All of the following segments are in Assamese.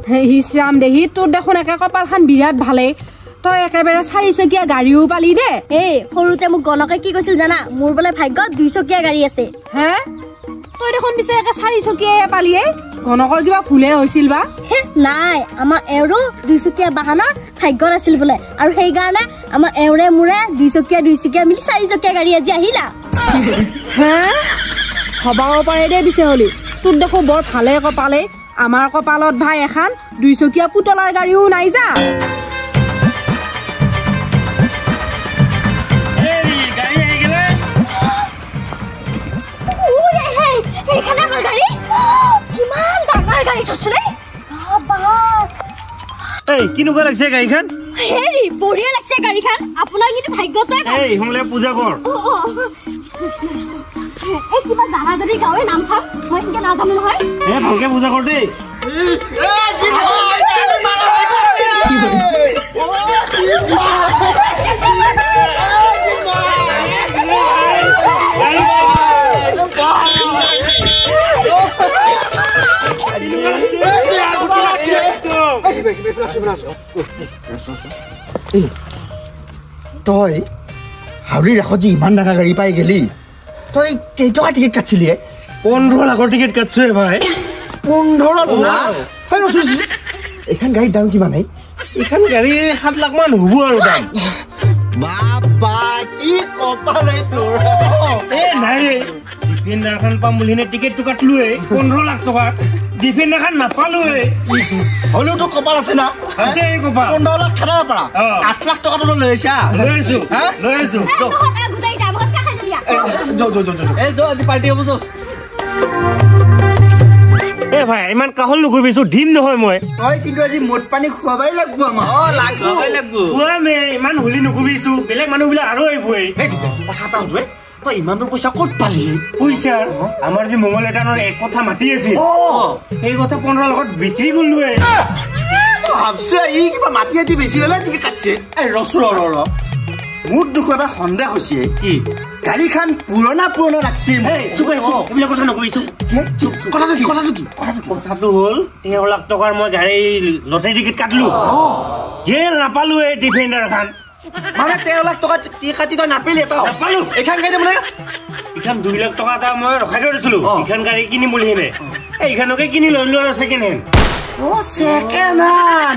হিশ্ৰাম দেহি তোৰ দেখোন একে কপালখন বিৰাট ভালে তই একেবাৰে 4 চকীয়া গাড়ীও পালি দে এই সৰুতে মোক গণকে কি কৈছিল জানা মোৰ বলে ভাগ্যত 2 চকীয়া গাড়ী আছে হে তই দেখোন পিছে একে 4 চকীয়া পালিয়ে গণকৰ কিবা ভুলে হৈছিল বা নাই আমাৰ এৰো 2 চকীয়া বাহনৰ ভাগ্যত আছিল বলে আৰু সেই কাৰণে আমাৰ এওৰে মুৰে 2 চকীয়া মিলি 4 চকীয়া গাড়ী আজি আহিলা হে হবাও পাৰে দে পিছে হলি তোৰ দেখো বৰ ভালে কপালে আমাৰ কপালত ভাই এখন 2 চকীয়া পুতলাৰ গাড়ীও নাই যা এখানে আমাৰ গাড়ি কিমান ডাঙৰ গাড়ী থছলে বাবা এই কিনুকা লাগছে গাড়ীখন হেৰি বঢ়িয়া লাগছে গাড়ীখন আপোনাৰ কিন্তু ভাগ্যতে এই হমলে পূজা কৰ এই কিবা জানা যদি গাঁৱে নাম চাম মই এনেকে নাজানো নহয় এ ভালকে পূজা কৰ দেই তই হাউলিৰ ৰাখত যে ইমান ডাঙৰ গাড়ী পাই গেলি তই কেইটকা টিকেট কাটছিলি 15 লাখৰ টিকেট কাটছো ভাই 15 লাখ এইখন গাড়ীৰ দাম কিমান এইখন গাড়ী 7 লাখ মান হ'ব আৰু দাম বাবা কি কপালে তোৰ এ নাই ডিফেন্ডাৰখন পাম বুলি নে টিকেটটো কাটলোৱে 15 লাখ টকা ডিফেন্ডাৰখন নাপালোৱে হলেও তো কপাল আছে না আছে এই কপাল 15 লাখ খানা পাৰা 8 লাখ টকা তো লৈ আছো গুদাই দাম হচ্ছে খাই দিয়া এই যো আজি পাৰ্টি হ'ব যো এ ভাই ইমান কাহল নকৰিবিছো ধিম নহয় মই তই কিন্তু আজি মদ পানী খুৱাবাই লাগব আমাৰ লাগব খুৱামে ইমান হলি নকৰিবিছো বেলেগ মানুহবিলাক আৰু আহিবই কথা এটা হৱে তই ইমানৰ পইচা ক'ত পালি পইচা আমাৰ যে মঙ্গল এটানৰ এক কথা মাতি আছিল এই কথা 15 লাখত বিক্ৰী কৰিলোৱে ভাবছো ই কিবা মাটি আদি বেছি হলে ঠিক আছে এই ৰস মোৰ দুখ এটা সন্দেহ হৈছে কি গাড়ীখন পুৰণা ৰাখছি এইবিলাক কথা নকৰিছো কথাটো হ'ল 13 লাখ টকাৰ মই গাড়ী লটাৰী টিকেট কাটলো গেল নাপালো এই ডিফেন্ডাৰখন মানে 13 লাখ টকা টিকেট তই নাপালি এটা নাপালো এইখন গাড়ী মানে এইখন 2 লাখ টকা এটা মই ৰখাই থৈছিলো এইখন গাড়ী কিনিম বুলি হেনে এইখনকে কিনি লৈ আৰু ছেকেণ্ড হেণ্ড সেকেণ্ড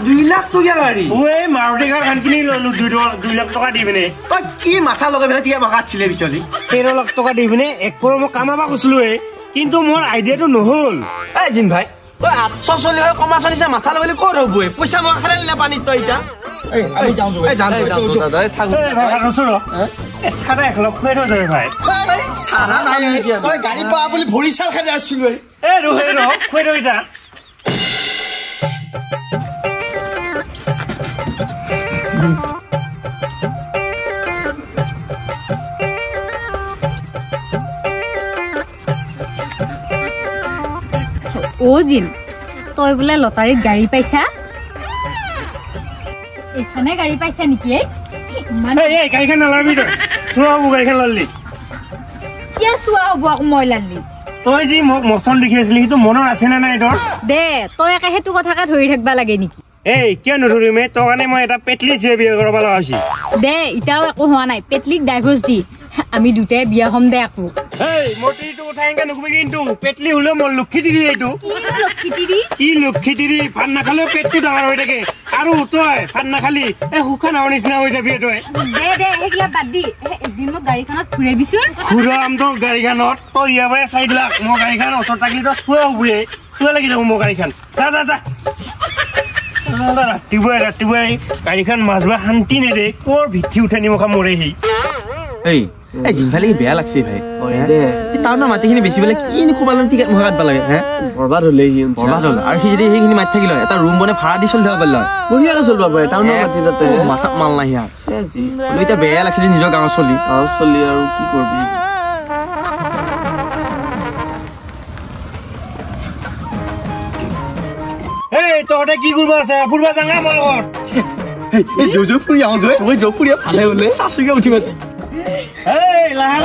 2 লাখ টকীয়া গাড়ী এই মাৰুতি কাৰ কিনি ললো 2 লাখ টকা দি পিনে তই কি মাথা লগাই পেলাই তেতিয়া মাকাছিলে পিছলি 13 লাখ টকা দি পিনে এক কৰোৰ মই কামাবা কৈছিলো কিন্তু মোৰ আইডিয়াটো নহল এই জিন ভাই তই 800 চলি হয় কমা চলিছে মাথা লগালি ক'ত হ'ব পইচা মই খালে না পানীত তই এতিয়া আমি যাওঁ দাদা থাকো ভাই ৰচৰ এছখাটা এক লখ খুৱাই থৈ যাবে ভাই সাৰা নাই তই গাড়ী পা বুলি ভৰি চাল খাই আছিলো এ ৰহে খুৱাই থৈ যা ও জিন তই বোলে লটাৰীত গাড়ী পাইছা এইখানে গাড়ী পাইছা নেকি এই গাড়ীখন নালাবি তই চোৱা হ'ব গাড়ীখন লালি কিয় চোৱা হ'ব আকৌ মই লালি তই যি মোক মচন দেখি আছিলি সেইটো মনত আছে নে নাই তোৰ দে তই একে সেইটো কথাকে ধৰি থাকিবা লাগে নেকি এই কিয় নধৰিম তোৰ কাৰণে মই এটা পেটলি চিয়ে বিয়া কৰাব লগা হৈছে দে এতিয়াও একো হোৱা নাই পেটলিক ডাইভৰ্চ দি আমি দুটাই বিয়া হ'ম দে আকৌ এই মটিটো কথা এনেকে নকবি কিন্তু পেটলি হলে মই লক্ষী দিদি এইটো কি লক্ষী দিদি ভাত নাখালেও পেটটো ডাঙৰ হৈ থাকে আৰু তই ভাত নাখালি শুকান হোৱাৰ নিচিনা হৈ যাবি তই দে সেইগিলা বাদ দি এদিন মোক গাড়ীখনত ঘূৰাবিচোন ঘূৰাম তোৰ গাড়ীখনত তই ইয়াৰ পৰা 4 লাখ মোৰ গাড়ীখন ওচৰত থাকিলে তই চোৱা হ'বয়ে চোৱা লাগি যাব মোৰ গাড়ীখন যা ৰাতিপুৱাই গাড়ীখন মাজবা শান্তি নেদে কৰ ভিঠি উঠাই নিমখা মৰে সি এই জিনফালে বেয়া লাগছে ভাই টাউনৰ মাটিখিনি বেছি পেলাই কিনো কোবালন টিকেট মহা কাটবা লাগে হে বৰবাদ হলে আৰু সি যদি সেইখিনি মাটি থাকিল এটা ৰুম বনাই ভাড়া দি চলি থাকিব পাৰিল বঢ়িয়াকে চলিব পাৰে টাউনৰ মাটি তাতে মাথা মাল নাই এতিয়া বেয়া লাগছে নিজৰ গাঁৱত চলি আৰু কি কৰবি এই তহঁতে কি কৰিব আছে ফুৰিব যাঙা মোৰ লগত এই জো ফুৰি আহোঁ তুমি জো ফুৰি ভালে হ'লে চাচুকে উঠিবা এই লাহে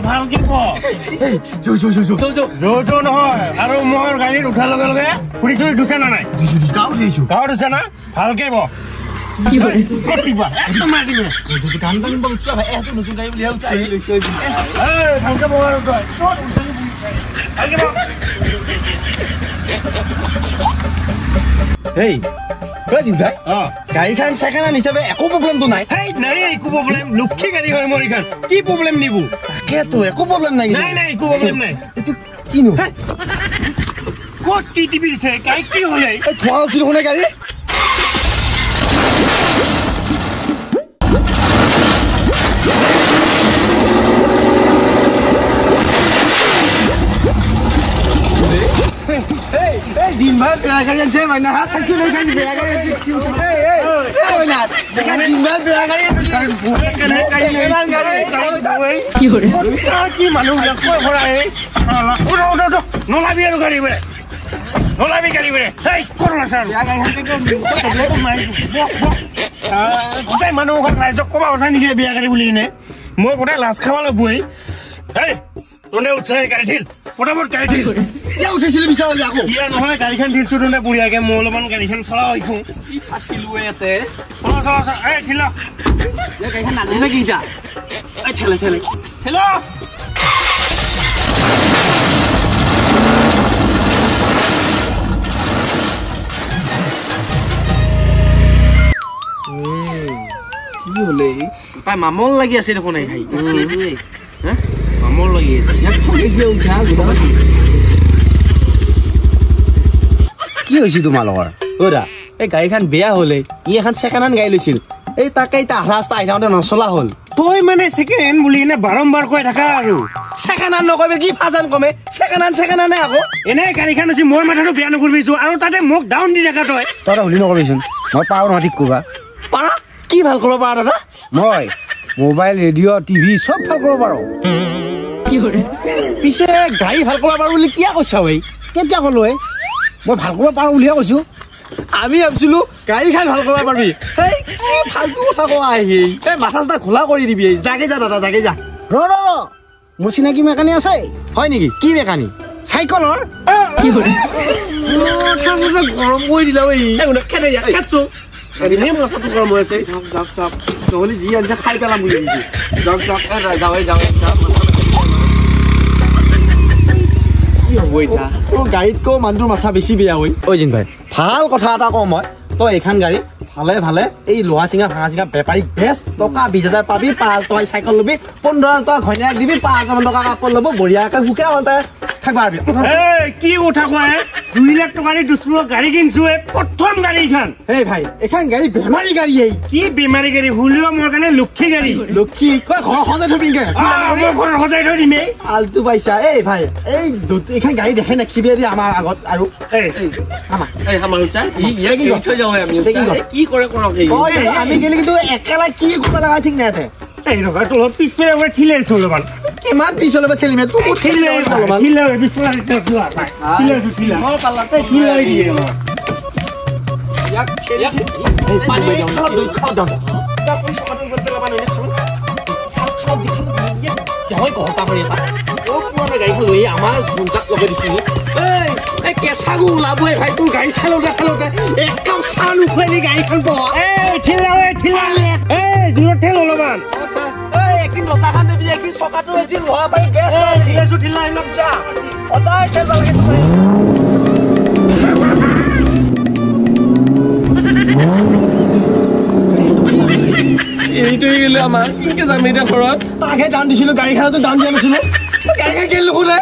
ভালকে নহয় আৰু মোৰ গাড়ীত উঠাৰ লগে লগে ফুৰি চুৰি ধুছে না নাই গাঁৱত ধুছে না ভালকে ব গাড়ীখন ছেকেণ্ড হেণ্ড হিচাপে একো প্ৰব্লেমটো নাই নাই একো প্ৰব্লেম লক্ষী গাড়ী হয় মোৰ এইখন কি প্ৰব্লেম নিব তাকেতো একো প্ৰব্লেম নাই নাই একো প্ৰব্লেম নাই এইটো কিনো ক'ত কি টিপি দিছে গাড়ী কি হ'লে থোৱা হৈছিল শুনে গাড়ী দিনভৰ বেয়া গাড়ী আছে মানে হাত চাইছো লৈ খাই বেয়া গাড়ী আছে কি মানুহ নলাবি আৰু গাড়ী বেৰে নলাবি গাড়ী বেৰে গোটেই মানুহ ৰাইজক ক'বা সঁচা নেকি বিয়া গাড়ী বুলি কিনে মই গোটেই লাজ খাব লাগবই তোনে উৎসাহে গাড়ী ঠিল পটাপট গাড়ী ঠিল ইয়া উঠিছিলে বিচাৰ আকৌ ইয়া নহয় গাড়ীখন ঠিলছো তোনে বঢ়িয়াকে মই অলপমান গাড়ীখন চলাও শিকো আছিলো ইয়াতে চলা এই ঠিল গাড়ীখন নাজানে নেকি এতিয়া এই ঠেলে ঠেলে ঠিল কি হলে তাই মামল লাগি আছে দেখোন এই ভাই মামল লাগি আছে কি হৈছে তোমালোকৰ অৰা এই গাড়ীখন বেয়া হলে ই এখন ছেকেণ্ড হেণ্ড গাড়ী লৈছিল এই তাকে এতিয়া ৰাস্তা আহি থাকোঁতে নচলা হ'ল তই মানে ছেকেণ্ড হেণ্ড বুলি এনে বাৰম্বাৰ কৈ থাকা আৰু ছেকেণ্ড হেণ্ড নকবি কি ফাজান কমে ছেকেণ্ড হেণ্ডে আকৌ এনে গাড়ীখন হৈছে মোৰ মাথাটো বেয়া নকৰিবিছো আৰু তাতে মোক ডাউন দি থাকা তই তই হুলি নকৰিবিচোন মই পাৰো নহয় ঠিক কৰিবা পাৰা কি ভাল কৰিব পাৰা দাদা মই মোবাইল ৰেডিঅ' টিভি চব ভাল কৰিব পাৰো পিছে গাড়ী ভাল কৰিব পাৰো বুলি কিয় কৈছা ভাই কেতিয়া ক'লো মই ভাল কৰিব পাৰো বুলিহে কৈছো আমি ভাবিছিলো গাড়ীখন ভাল কৰিব পাৰিবি এই কি ফাল্টু কথা কোৱা আহি এই মাথা চাথা খোলা কৰি দিবি জাগে যা দাদা জাগে যা ৰ মোৰ চিনাকি মেকানিক আছে হয় নেকি কি মেকানিক চাইকেলৰ গৰম কৰি দিলা গৰম হৈ আছে নহ'লে যি আনিছে খাই পেলাম বুলি গাড়ীতকৈ মানুহটোৰ মাথা বেছি বেয়া হৈ ঐ জিন ভাই ভাল কথা এটা কওঁ মই তই এইখন গাড়ী ভালে ভালে এই লোহা চিঙা ভাঙা চিঙা বেপাৰীক বেচ টকা 20,000 পাবি তই চাইকেল ল'বি 15,000 টকা ঘৈণীয়েক দিবি 5,000 টকা কাপোৰ ল'ব বঢ়িয়াকৈ সুখে তই থাকবা কি কথা কয় 2 লাখ টকা দুস্তুৰ গাড়ী কিনছো প্ৰথম গাড়ীখন এই ভাই এইখন গাড়ী বেমাৰী গাড়ী কি বেমাৰী গাড়ী হুলিও মোৰ কাৰণে লক্ষী গাড়ী লক্ষী ঘৰ সজাই থবি ঘৰ সজাই থৈ দিমে আলটো পাইছা এই ভাই এইখন গাড়ী দেখে নাখিবি আমাৰ আগত আৰু আমি গেলি কিন্তু একেলাই কি কৰিব লগা ঠিক নাই এই ৰখা তোৰ পিছফালে এবাৰ ঠিলে আছো অলপমান কিমান পিছ হ'লে ঠেলিমে তোক ঠিলে পিছফালে গাড়ীখন লৈ আমাৰ ঝুমজাক লগাই দিছিলো এই কেঁচাগো ওলাবই ভাই তোৰ গাড়ী ঠেলোতে এক কাপ চাহ নোখোৱালি গাড়ীখন পঢ় জোৰত ঠেল অলপমান একদিন দতাখন দেবি একদিন চকাটো হৈছিল হোৱা পাৰি বেছ অতাই খেলব লাগে এইটোৱে গেলো আমাৰ কিনকে যাম এতিয়া ঘৰত তাকে দান দিছিলো গাড়ীখনতো দান দিয়া নাছিলো গাড়ীখন গেলো শুনে